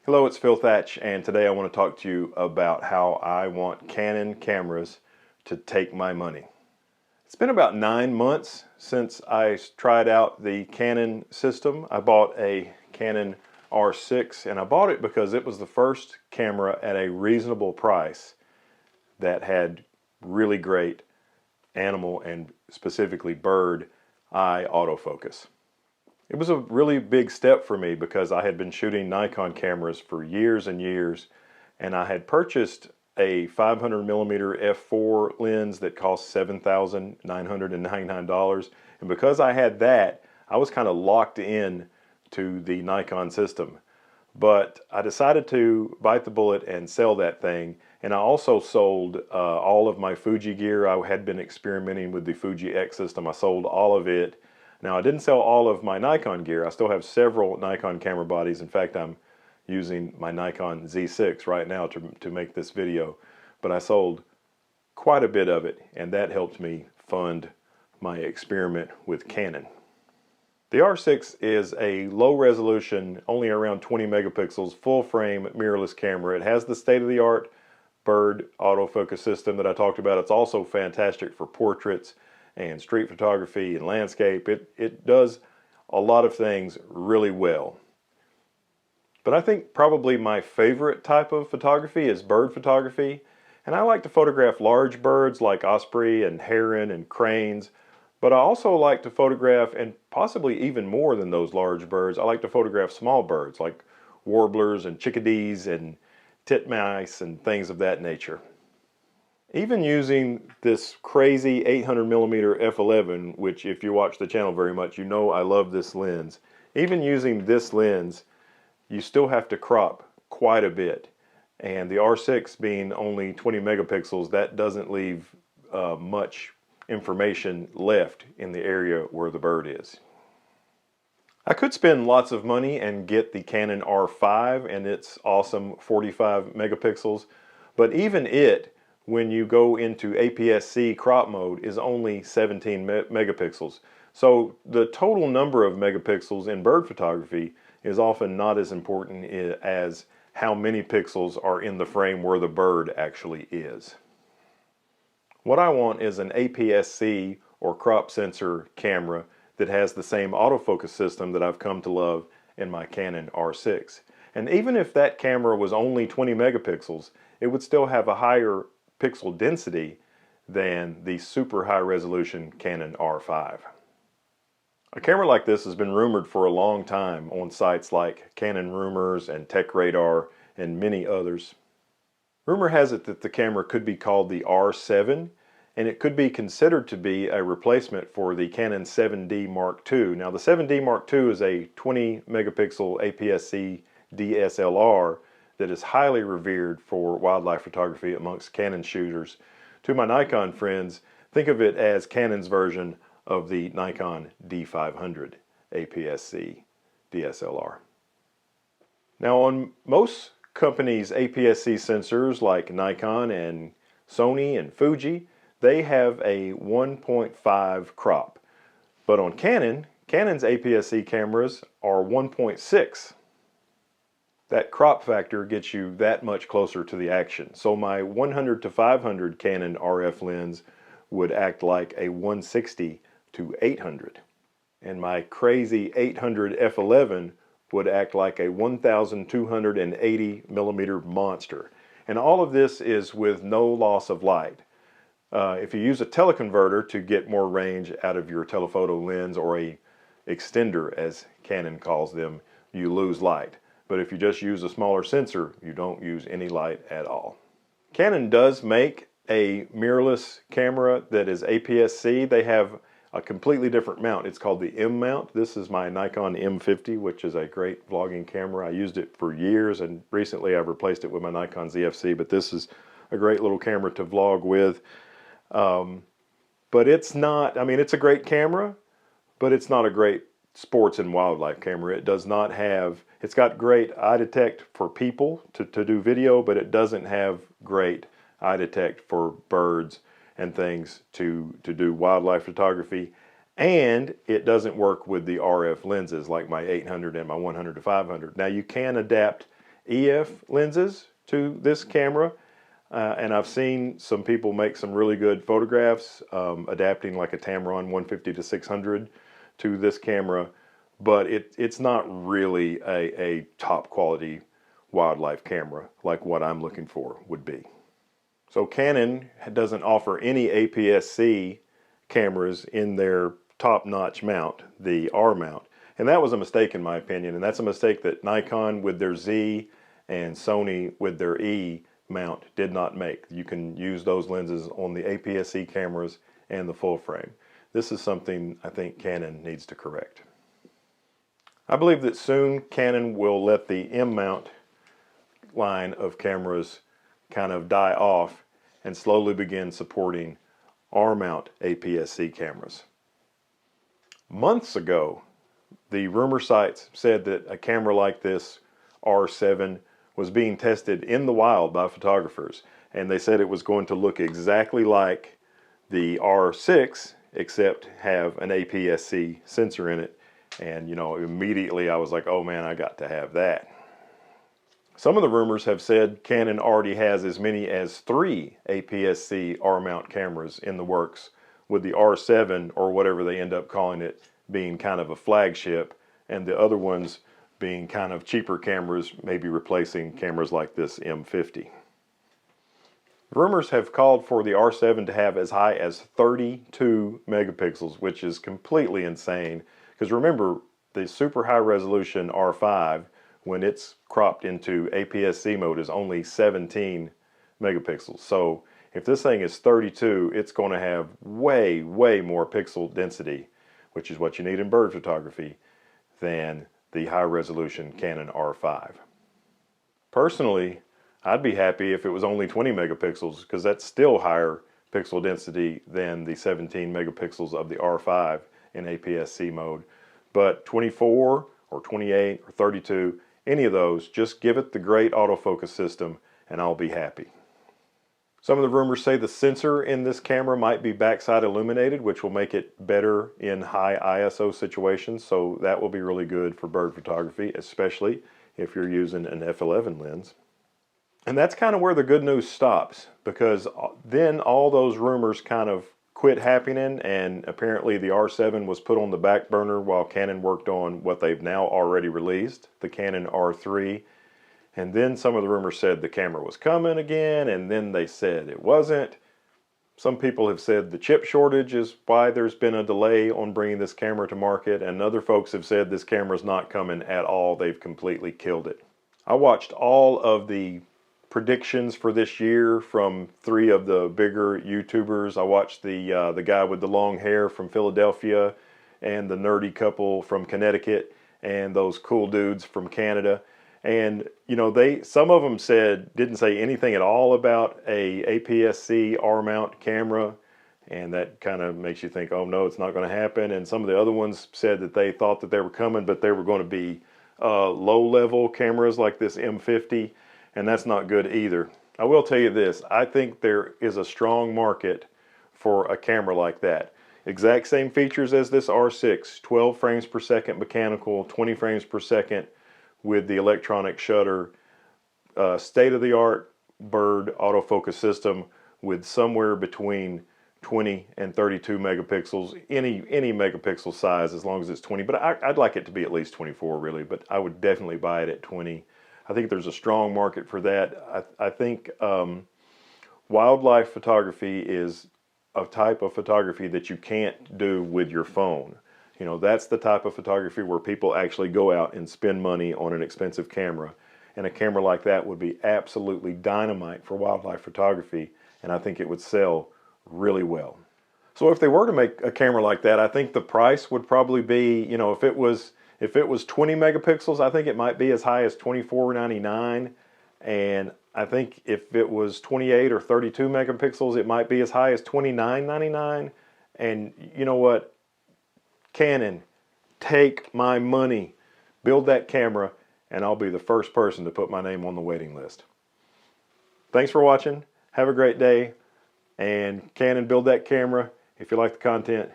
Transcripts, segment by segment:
Hello, it's Phil Thatch, and today I want to talk to you about how I want Canon cameras to take my money. It's been about 9 months since I tried out the Canon system. I bought a Canon R6, and I bought it because it was the first camera at a reasonable price that had really great animal and specifically bird eye autofocus. It was a really big step for me because I had been shooting Nikon cameras for years and years, and I had purchased a 500mm f4 lens that cost $7,999, and because I had that, I was kind of locked in to the Nikon system. But I decided to bite the bullet and sell that thing, and I also sold all of my Fuji gear. I had been experimenting with the Fuji X system. I sold all of it. Now, I didn't sell all of my Nikon gear. I still have several Nikon camera bodies. In fact, I'm using my Nikon Z6 right now to make this video. But I sold quite a bit of it, and that helped me fund my experiment with Canon. The R6 is a low resolution, only around 20 megapixels, full frame mirrorless camera. It has the state-of-the-art bird autofocus system that I talked about. It's also fantastic for portraits and street photography and landscape. It does a lot of things really well. But I think probably my favorite type of photography is bird photography. And I like to photograph large birds like osprey and heron and cranes. But I also like to photograph, and possibly even more than those large birds, I like to photograph small birds like warblers and chickadees and titmice and things of that nature. Even using this crazy 800mm f11, which if you watch the channel very much, you know I love this lens. Even using this lens, you still have to crop quite a bit. And the R6 being only 20 megapixels, that doesn't leave much information left in the area where the bird is. I could spend lots of money and get the Canon R5 and its awesome 45 megapixels, but even it, when you go into APS-C crop mode, is only 17 megapixels. So the total number of megapixels in bird photography is often not as important as how many pixels are in the frame where the bird actually is. What I want is an APS-C or crop sensor camera that has the same autofocus system that I've come to love in my Canon R6. And even if that camera was only 20 megapixels, it would still have a higher pixel density than the super high resolution Canon R5. A camera like this has been rumored for a long time on sites like Canon Rumors and Tech Radar and many others. Rumor has it that the camera could be called the R7, and it could be considered to be a replacement for the Canon 7D Mark II. Now the 7D Mark II is a 20 megapixel APS-C DSLR that is highly revered for wildlife photography amongst Canon shooters. To my Nikon friends, think of it as Canon's version of the Nikon D500 APS-C DSLR. Now on most companies' APS-C sensors like Nikon and Sony and Fuji, they have a 1.5 crop. But on Canon's APS-C cameras are 1.6. That crop factor gets you that much closer to the action. So my 100 to 500 Canon RF lens would act like a 160 to 800. And my crazy 800 f11 would act like a 1280 millimeter monster. And all of this is with no loss of light. If you use a teleconverter to get more range out of your telephoto lens, or a extender as Canon calls them, you lose light. But if you just use a smaller sensor, you don't use any light at all. Canon does make a mirrorless camera that is APS-C. They have a completely different mount. It's called the M mount. This is my Nikon M50, which is a great vlogging camera. I used it for years, and recently I've replaced it with my Nikon ZFC, but this is a great little camera to vlog with. But it's not, I mean, it's a great camera, but it's not a great sports and wildlife camera. It does not have, it's got great eye detect for people to do video, but it doesn't have great eye detect for birds and things to do wildlife photography. And it doesn't work with the RF lenses like my 800 and my 100 to 500. Now you can adapt EF lenses to this camera, and I've seen some people make some really good photographs adapting like a Tamron 150 to 600 to this camera, but it's not really a top quality wildlife camera like what I'm looking for would be. So Canon doesn't offer any APS-C cameras in their top-notch mount, the R mount. And that was a mistake in my opinion, and that's a mistake that Nikon with their Z and Sony with their E mount did not make. You can use those lenses on the APS-C cameras and the full frame. This is something I think Canon needs to correct. I believe that soon Canon will let the M mount line of cameras kind of die off and slowly begin supporting R mount APS-C cameras. Months ago, the rumor sites said that a camera like this R7 was being tested in the wild by photographers, and they said it was going to look exactly like the R6 except have an APS-C sensor in it. And you know, immediately I was like, oh man, I got to have that. Some of the rumors have said Canon already has as many as 3 APS-C R-mount cameras in the works, with the R7 or whatever they end up calling it being kind of a flagship, and the other ones being kind of cheaper cameras, maybe replacing cameras like this M50. Rumors have called for the R7 to have as high as 32 megapixels, which is completely insane, because remember, the super high resolution R5, when it's cropped into APS-C mode, is only 17 megapixels. So if this thing is 32, it's going to have way more pixel density, which is what you need in bird photography, than the high resolution Canon R5. Personally, I'd be happy if it was only 20 megapixels, because that's still higher pixel density than the 17 megapixels of the R5 in APS-C mode. But 24 or 28 or 32, any of those, just give it the great autofocus system and I'll be happy. Some of the rumors say the sensor in this camera might be backside illuminated, which will make it better in high ISO situations, so that will be really good for bird photography, especially if you're using an f11 lens. And that's kind of where the good news stops, because then all those rumors kind of quit happening, and apparently the R7 was put on the back burner while Canon worked on what they've now already released, the Canon R3. And then some of the rumors said the camera was coming again, and then they said it wasn't. Some people have said the chip shortage is why there's been a delay on bringing this camera to market, and other folks have said this camera's not coming at all. They've completely killed it. I watched all of the predictions for this year from 3 of the bigger YouTubers. I watched the guy with the long hair from Philadelphia, and the nerdy couple from Connecticut, and those cool dudes from Canada. And you know, some of them didn't say anything at all about a APS-C R-mount camera, and that kind of makes you think, oh no, it's not going to happen. And some of the other ones said that they thought that they were coming, but they were going to be low-level cameras like this M50, and that's not good either. I will tell you this, I think there is a strong market for a camera like that. Exact same features as this R6, 12 frames per second mechanical, 20 frames per second with the electronic shutter, state-of-the-art bird autofocus system with somewhere between 20 and 32 megapixels, any megapixel size as long as it's 20, but I'd like it to be at least 24 really, but I would definitely buy it at 20. I think there's a strong market for that. I think wildlife photography is a type of photography that you can't do with your phone. You know, that's the type of photography where people actually go out and spend money on an expensive camera. And a camera like that would be absolutely dynamite for wildlife photography, and I think it would sell really well. So if they were to make a camera like that, I think the price would probably be, you know, if it was 20 megapixels, I think it might be as high as $24.99. And I think if it was 28 or 32 megapixels, it might be as high as $29.99. And you know what? Canon, take my money, build that camera, and I'll be the first person to put my name on the waiting list. Thanks for watching. Have a great day. And Canon, build that camera. If you like the content,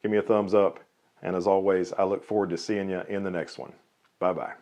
give me a thumbs up. And as always, I look forward to seeing you in the next one. Bye-bye.